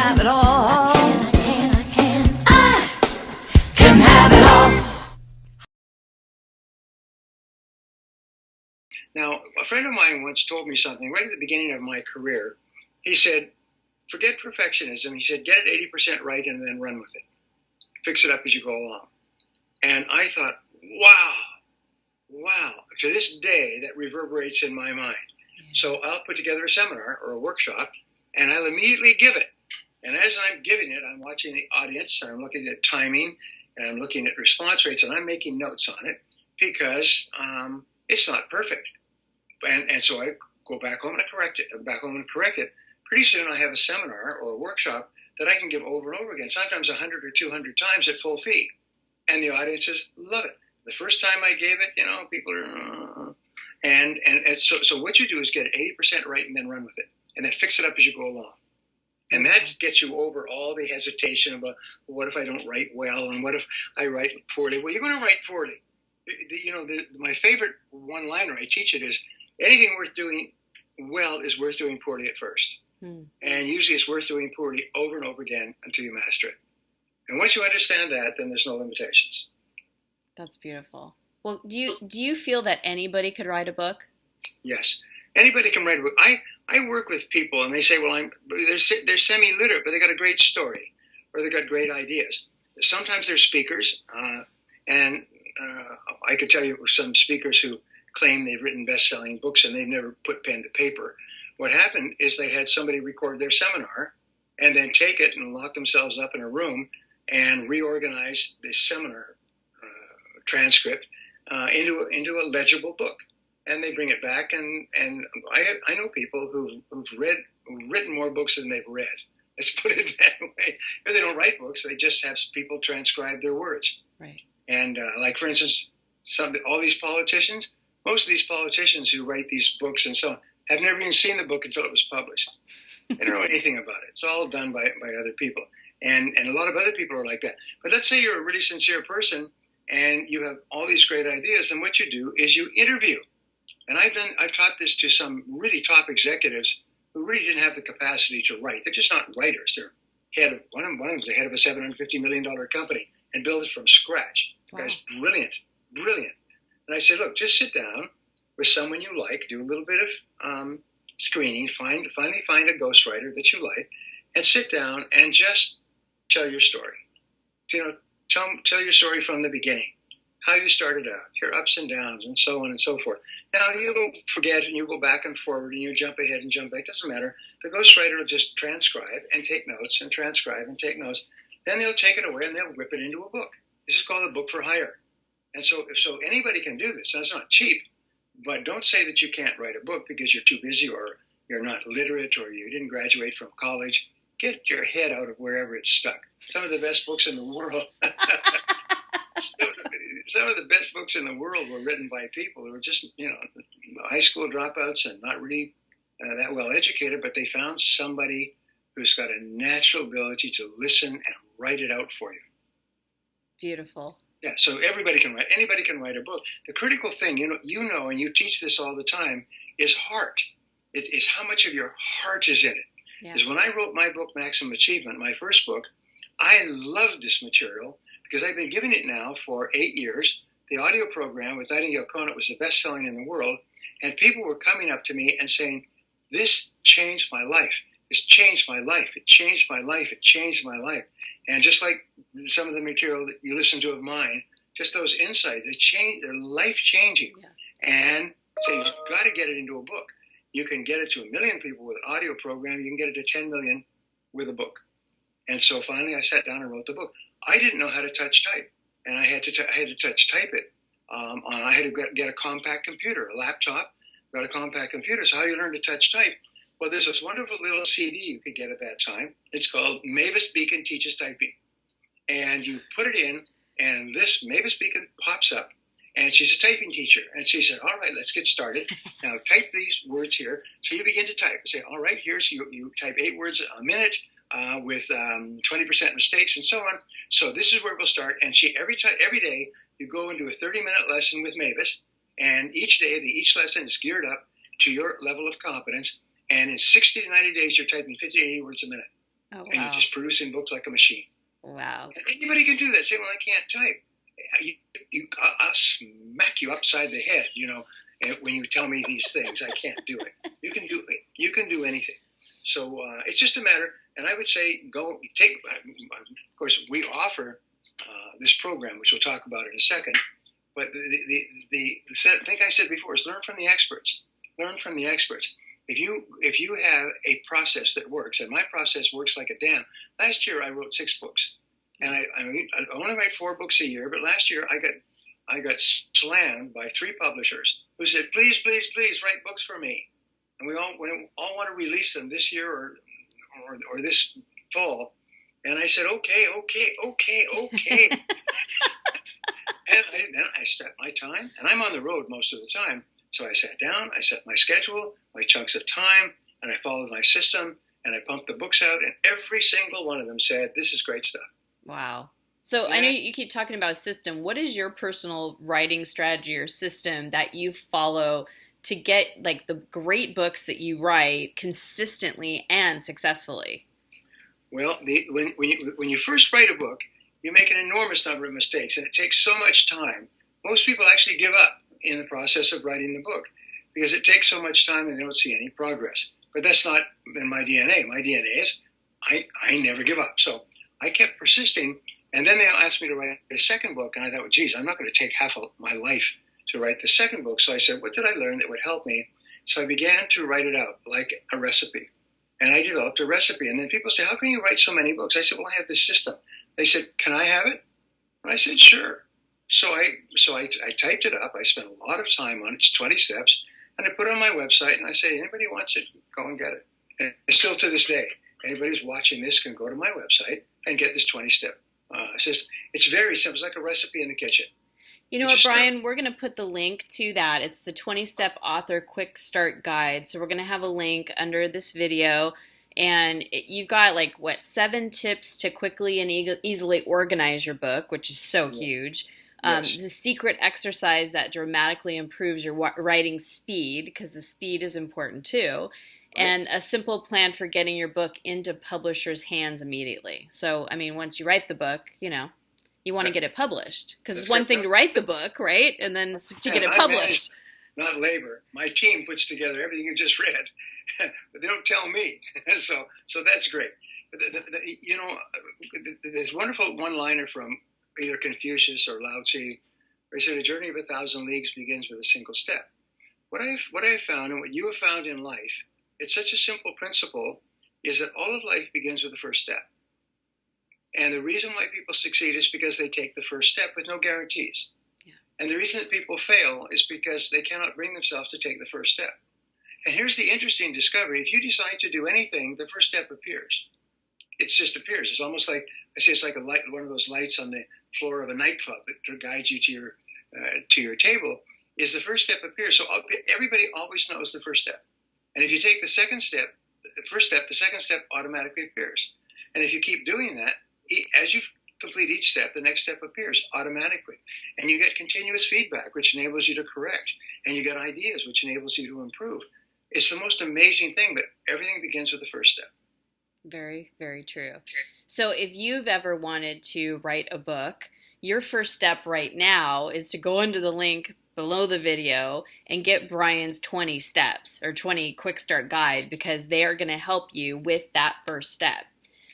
have it all. I can have it all. Now, a friend of mine once told me something right at the beginning of my career. He said, forget perfectionism. He said, get it 80% right and then run with it. Fix it up as you go along. And I thought, wow. To this day, that reverberates in my mind. So I'll put together a seminar or a workshop, and I'll immediately give it. And as I'm giving it, I'm watching the audience, and I'm looking at timing, and I'm looking at response rates, and I'm making notes on it because it's not perfect. And so I go back home and I correct it. Pretty soon I have a seminar or a workshop that I can give over and over again, sometimes 100 or 200 times at full fee. And the audiences love it. The first time I gave it, people are, and so what you do is get it 80% right and then run with it. And then fix it up as you go along. And that gets you over all the hesitation about, what if I don't write well? And what if I write poorly? Well, you're going to write poorly. My favorite one-liner, I teach it, is anything worth doing well is worth doing poorly at first. And usually it's worth doing poorly over and over again until you master it. And once you understand that, then there's no limitations. That's beautiful. Well, do you feel that anybody could write a book? Yes. Anybody can write a book. I work with people and they say, well, they're semi-literate, but they got a great story or they got great ideas. Sometimes they're speakers. And I could tell you some speakers who claim they've written best-selling books and they've never put pen to paper. What happened is they had somebody record their seminar and then take it and lock themselves up in a room and reorganize this seminar transcript into a legible book. And they bring it back, and I know people who've written more books than they've read. Let's put it that way. If they don't write books, they just have people transcribe their words. Right. And like, for instance, all these politicians, most of these politicians who write these books and so on, have never even seen the book until it was published. They don't know anything about it. It's all done by other people. And a lot of other people are like that. But let's say you're a really sincere person and you have all these great ideas, and what you do is you interview. And I've taught this to some really top executives who really didn't have the capacity to write. They're just not writers. They're one of them is the head of a $750 million company and built it from scratch. Wow. The guy's brilliant. And I said, look, just sit down with someone you like, do a little bit of screening, finally find a ghostwriter that you like, and sit down and just tell your story. Tell your story from the beginning, how you started out, your ups and downs, and so on and so forth. Now, you forget and you go back and forward and you jump ahead and jump back. It doesn't matter. The ghostwriter will just transcribe and take notes and transcribe and take notes. Then they'll take it away and they'll whip it into a book. This is called a book for hire. And so anybody can do this. That's not cheap, but don't say that you can't write a book because you're too busy or you're not literate or you didn't graduate from college. Get your head out of wherever it's stuck. Some of the best books in the world... Some of the best books in the world were written by people who were just, high school dropouts and not really that well educated, but they found somebody who's got a natural ability to listen and write it out for you. Beautiful. Yeah, so everybody can write. Anybody can write a book. The critical thing, and you teach this all the time, is heart. It's how much of your heart is in it. Because when I wrote my book, Maximum Achievement, my first book, I loved this material because I've been giving it now for 8 years. The audio program with Nightingale Conant was the best selling in the world. And people were coming up to me and saying, this changed my life. This changed my life. It changed my life. It changed my life. And just like some of the material that you listen to of mine, just those insights, they're life-changing. Yes. And so you've got to get it into a book. You can get it to 1 million people with an audio program. You can get it to 10 million with a book. And so finally I sat down and wrote the book. I didn't know how to touch type, and I had to touch type it. I had to get a compact computer, a laptop, got a compact computer. So how do you learn to touch type? Well, there's this wonderful little CD you could get at that time. It's called Mavis Beacon Teaches Typing. And you put it in, and this Mavis Beacon pops up, and she's a typing teacher. And she said, all right, let's get started. Now type these words here. So you begin to type. Say, all right, here's you type 8 words a minute with 20% mistakes and so on. So this is where we'll start. And every day you go and do a 30-minute lesson with Mavis. And each day, each lesson is geared up to your level of competence. And in 60 to 90 days, you're typing 50 to 80 words a minute. Oh, and you're wow. just producing books like a machine. Wow. Anybody can do that. Say, well, I can't type. I'll smack you upside the head, when you tell me these things. I can't do it. You can do it. You can do anything. So it's just a matter, and I would say go take, of course, we offer this program, which we'll talk about in a second, but the thing I said before is learn from the experts. Learn from the experts. If you have a process that works, and my process works like a dam. Last year I wrote 6 books, and I only write 4 books a year. But last year I got slammed by 3 publishers who said, please, please, please write books for me, and we all want to release them this year or this fall. And I said, okay. And then I set my time, and I'm on the road most of the time. So I sat down, I set my schedule, my chunks of time, and I followed my system, and I pumped the books out, and every single one of them said, this is great stuff. Wow. So Yeah. I know you keep talking about a system. What is your personal writing strategy or system that you follow to get like the great books that you write consistently and successfully? Well, when you first write a book, you make an enormous number of mistakes, and it takes so much time. Most people actually give up in the process of writing the book because it takes so much time and they don't see any progress. But that's not in my DNA. My DNA is I never give up. So I kept persisting, and then they asked me to write a second book, and I thought, well, geez, I'm not going to take half of my life to write the second book. So I said, what did I learn that would help me? So I began to write it out like a recipe. And I developed a recipe. And then people say, how can you write so many books? I said, well, I have this system. They said, can I have it? And I said, sure. So I typed it up. I spent a lot of time on it. It's 20 steps. And I put it on my website, and I say, anybody wants it, go and get it. And still to this day, anybody who's watching this can go to my website and get this 20-step system. It's very simple. It's like a recipe in the kitchen. You know what, Brian? We're going to put the link to that. It's the 20-Step Author Quick Start Guide. So we're going to have a link under this video. And you've got 7 tips to quickly and easily organize your book, which is so huge. Yes. The secret exercise that dramatically improves your writing speed, because the speed is important too. And a simple plan for getting your book into publishers' hands immediately. So, I mean, once you write the book, you want to get it published. Because it's one thing to write the book, right? And then to get it published. Not labor. My team puts together everything you just read, but they don't tell me. so that's great. There's wonderful one-liner from either Confucius or Lao Tzu, where he said, "The journey of 1,000 leagues begins with a single step." What I've found, and what you have found in life, it's such a simple principle, is that all of life begins with the first step. And the reason why people succeed is because they take the first step with no guarantees. Yeah. And the reason that people fail is because they cannot bring themselves to take the first step. And here's the interesting discovery. If you decide to do anything, the first step appears. It just appears. It's almost like, I say it's like a light, one of those lights on the floor of a nightclub that guides you to your table, is the first step appears. So everybody always knows the first step. And if you take the second step, the first step, the second step automatically appears. And if you keep doing that, as you complete each step, the next step appears automatically. And you get continuous feedback, which enables you to correct. And you get ideas, which enables you to improve. It's the most amazing thing, but everything begins with the first step. Very, very true. So if you've ever wanted to write a book, your first step right now is to go into the link below the video and get Brian's 20 steps or 20 quick start guide, because they are going to help you with that first step.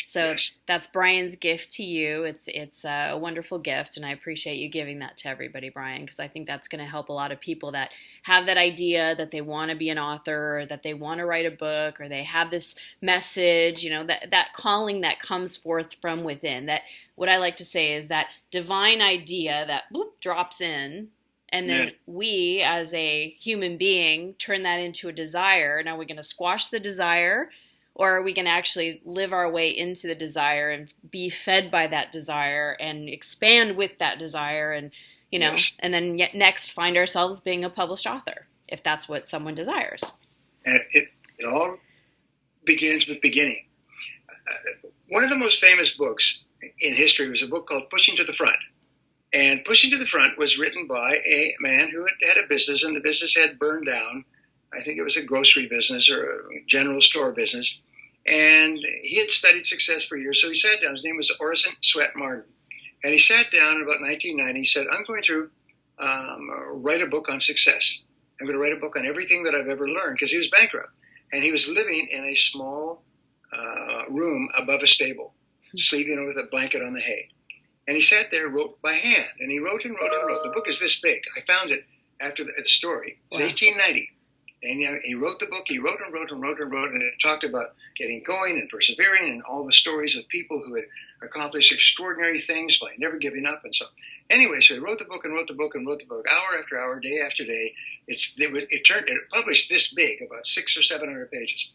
So yes, that's Brian's gift to you. It's a wonderful gift, and I appreciate you giving that to everybody, Brian, because I think that's going to help a lot of people that have that idea that they want to be an author, or that they want to write a book, or they have this message, that calling that comes forth from within. That, what I like to say, is that divine idea that drops in, and then we, as a human being, turn that into a desire. Now we're going to squash the desire, or are we going to actually live our way into the desire and be fed by that desire and expand with that desire, and and then next find ourselves being a published author, if that's what someone desires. And it all begins with beginning. One of the most famous books in history was a book called Pushing to the Front. And Pushing to the Front was written by a man who had a business, and the business had burned down. I think it was a grocery business or a general store business. And he had studied success for years, so he sat down. His name was Orison Swett Martin. And he sat down in about 1990. He said, I'm going to write a book on success. I'm going to write a book on everything that I've ever learned, because he was bankrupt. And he was living in a small room above a stable, sleeping with a blanket on the hay. And he sat there, wrote by hand. And he wrote and wrote and wrote. The book is this big. I found it after the story. It was 1890. And he wrote the book. He wrote and wrote and wrote and wrote. And it talked about getting going and persevering and all the stories of people who had accomplished extraordinary things by never giving up. And so anyway, so he wrote the book and wrote the book and wrote the book, hour after hour, day after day. It published this big, about 600 or 700 pages.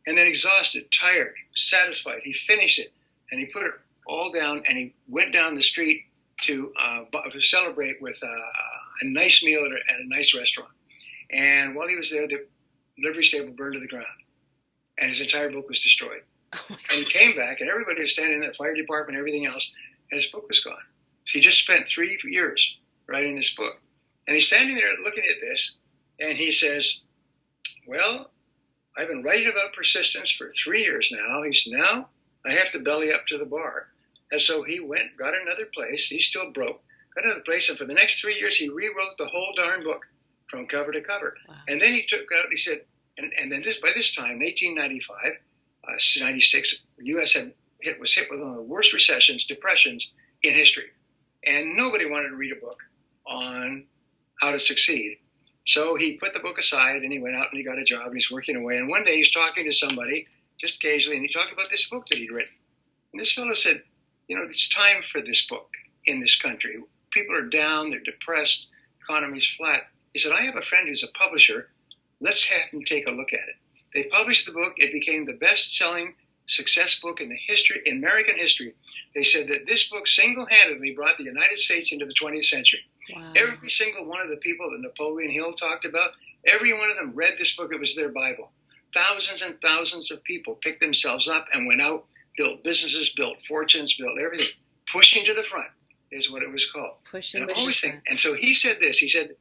And then exhausted, tired, satisfied, he finished it. And he put it all down, and he went down the street to celebrate with a nice meal at a nice restaurant. And while he was there, the livery stable burned to the ground, and his entire book was destroyed. And he came back, and everybody was standing there, fire department, everything else, and his book was gone. So he just spent 3 years writing this book. And he's standing there looking at this, and he says, well, I've been writing about persistence for 3 years now. He said, now I have to belly up to the bar. And so he went, got another place. He's still broke. Got another place, and for the next 3 years, he rewrote the whole darn book from cover to cover. Wow. And then he took out, he said, and then by this time, 1895, 96, the U.S. was hit with one of the worst recessions, depressions in history. And nobody wanted to read a book on how to succeed. So he put the book aside, and he went out and he got a job, and he's working away. And one day he's talking to somebody, just occasionally, and he talked about this book that he'd written. And this fellow said, it's time for this book in this country. People are down, they're depressed, economy's flat. He said, I have a friend who's a publisher. Let's have him take a look at it. They published the book. It became the best-selling success book in American history. They said that this book single-handedly brought the United States into the 20th century. Wow. Every single one of the people that Napoleon Hill talked about, every one of them read this book. It was their Bible. Thousands and thousands of people picked themselves up and went out, built businesses, built fortunes, built everything. Pushing to the front is what it was called. Pushing to the front. And so he said this. He said,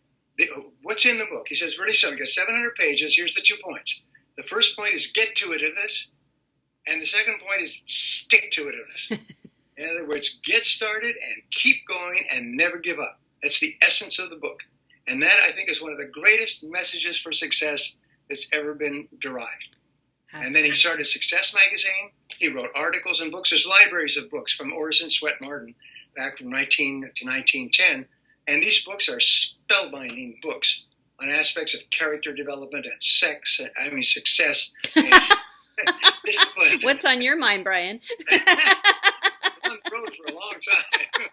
what's in the book? He says, really simple. It's got 700 pages. Here's the 2 points. The first point is get to itiveness. And the second point is stick to itiveness. In other words, get started and keep going and never give up. That's the essence of the book. And that, I think, is one of the greatest messages for success that's ever been derived. And then he started Success Magazine. He wrote articles and books. There's libraries of books from Orison Swett Martin back from 19 to 1910. And these books are spellbinding books on aspects of character development and success and discipline. What's on your mind, Brian? I'm on the road for a long time.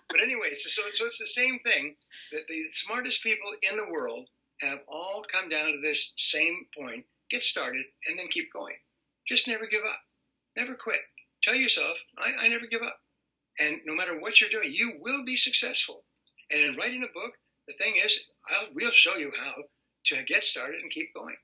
But anyway, so it's the same thing that the smartest people in the world have all come down to this same point. Get started and then keep going. Just never give up. Never quit. Tell yourself, I never give up. And no matter what you're doing, you will be successful. And in writing a book, the thing is, we'll show you how to get started and keep going.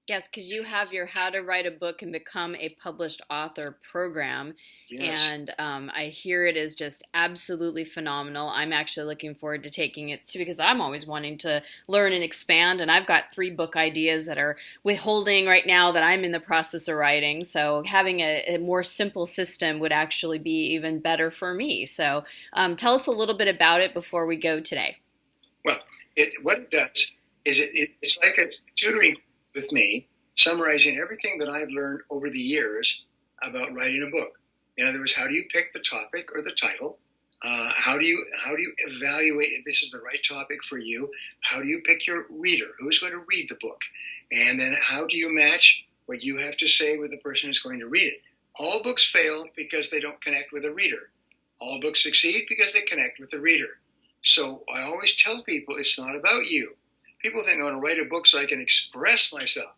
Yes, because you have your How to Write a Book and Become a Published Author program. Yes. And I hear it is just absolutely phenomenal. I'm actually looking forward to taking it too, because I'm always wanting to learn and expand. And I've got 3 book ideas that are withholding right now that I'm in the process of writing. So having a more simple system would actually be even better for me. So tell us a little bit about it before we go today. Well, what it does is it's like a tutoring with me, summarizing everything that I've learned over the years about writing a book. In other words, how do you pick the topic or the title? How do you evaluate if this is the right topic for you? How do you pick your reader? Who's going to read the book? And then how do you match what you have to say with the person who's going to read it? All books fail because they don't connect with a reader. All books succeed because they connect with the reader. So I always tell people it's not about you. People think I want to write a book so I can express myself.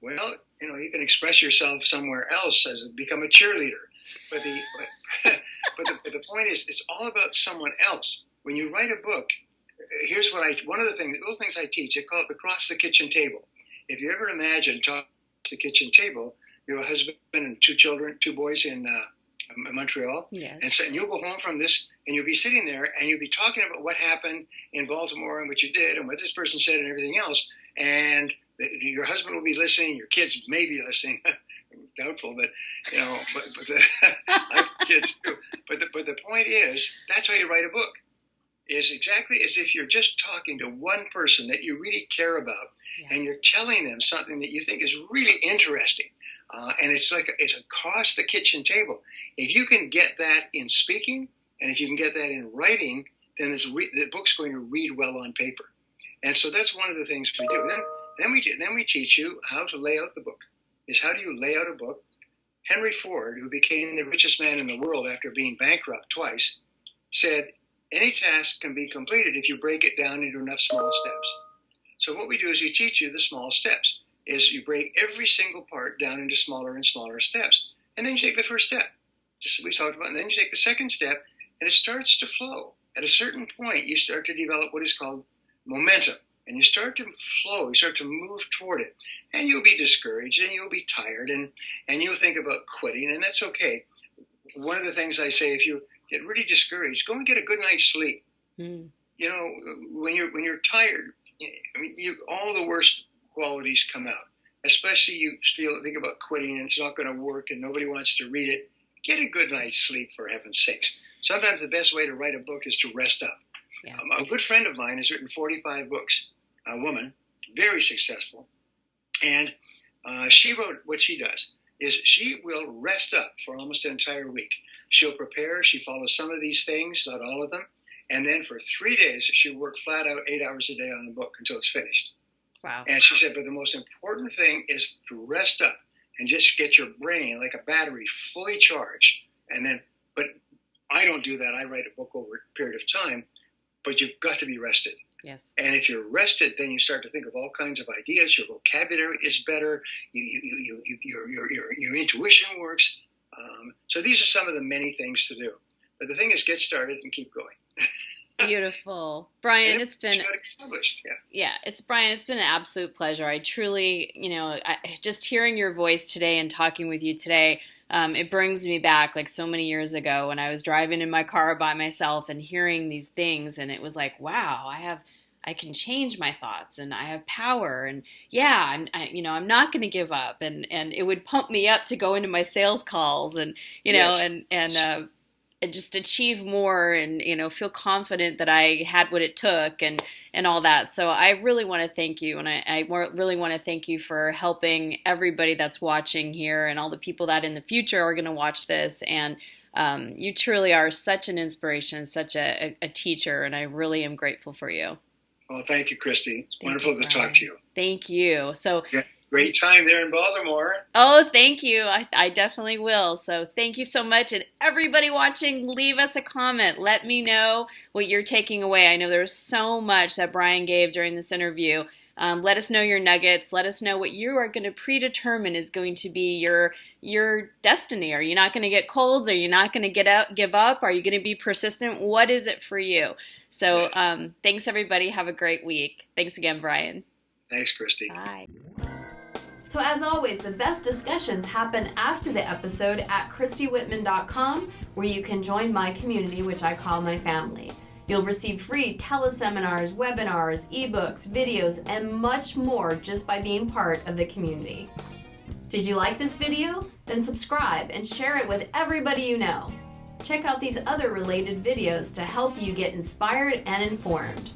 Well, you can express yourself somewhere else as become a cheerleader. But the point is, it's all about someone else. When you write a book, here's one of the little things I teach. I call it across the kitchen table. If you ever imagine talking across the kitchen table, you have a husband and 2 children, 2 boys in Montreal. Yes. And you'll go home from this, and you'll be sitting there, and you'll be talking about what happened in Baltimore and what you did and what this person said and everything else. And Your husband will be listening. Your kids may be listening. Doubtful, but I have kids too. But the point is, that's how you write a book. Is exactly as if you're just talking to one person that you really care about, and you're telling them something that you think is really interesting. And it's across the kitchen table. If you can get that in speaking, and if you can get that in writing, then the book's going to read well on paper. And so that's one of the things we do. Then we teach you how to lay out the book. Is how do you lay out a book? Henry Ford, who became the richest man in the world after being bankrupt twice, said, any task can be completed if you break it down into enough small steps. So what we do is we teach you the small steps. Is you break every single part down into smaller and smaller steps. And then you take the first step, just as we talked about, and then you take the second step, and it starts to flow. At a certain point, you start to develop what is called momentum. And you start to flow, you start to move toward it. And you'll be discouraged, and you'll be tired, and you'll think about quitting, and that's okay. One of the things I say, if you get really discouraged, go and get a good night's sleep. You know, when you're tired, I mean, all the worst qualities come out. Especially you think about quitting, and it's not going to work, and nobody wants to read it. Get a good night's sleep, for heaven's sakes. Sometimes the best way to write a book is to rest up. Yeah. A good friend of mine has written 45 books. A woman, very successful, and she wrote what she does is she will rest up for almost an entire week. She'll prepare, she follows some of these things, not all of them, and then for 3 days she'll work flat out 8 hours a day on the book until it's finished. Wow. And she said, but the most important thing is to rest up and just get your brain like a battery fully charged. But I don't do that. I write a book over a period of time, but you've got to be rested. Yes. And if you're rested, then you start to think of all kinds of ideas. Your vocabulary is better. Your intuition works. So these are some of the many things to do. But the thing is, get started and keep going. Beautiful, Brian. It's been Brian. It's been an absolute pleasure. I truly, just hearing your voice today and talking with you today. It brings me back like so many years ago when I was driving in my car by myself and hearing these things, and it was like, wow, I can change my thoughts, and I have power, and I'm not going to give up, and it would pump me up to go into my sales calls, and and just achieve more, and feel confident that I had what it took, and all that. So I really want to thank you, and I really want to thank you for helping everybody that's watching here, and all the people that in the future are going to watch this. And you truly are such an inspiration, such a teacher, and I really am grateful for you. Well, thank you, Christy. It's wonderful to talk to you. Thank you. So. Yeah. Great time there in Baltimore. Oh, thank you. I definitely will. So thank you so much. And everybody watching, leave us a comment. Let me know what you're taking away. I know there's so much that Brian gave during this interview. Let us know your nuggets. Let us know what you are going to predetermine is going to be your destiny. Are you not going to get colds? Are you not going to give up? Are you going to be persistent? What is it for you? So thanks, everybody. Have a great week. Thanks again, Brian. Thanks, Christy. Bye. So as always, the best discussions happen after the episode at ChristyWhitman.com, where you can join my community, which I call my family. You'll receive free teleseminars, webinars, ebooks, videos, and much more just by being part of the community. Did you like this video? Then subscribe and share it with everybody you know. Check out these other related videos to help you get inspired and informed.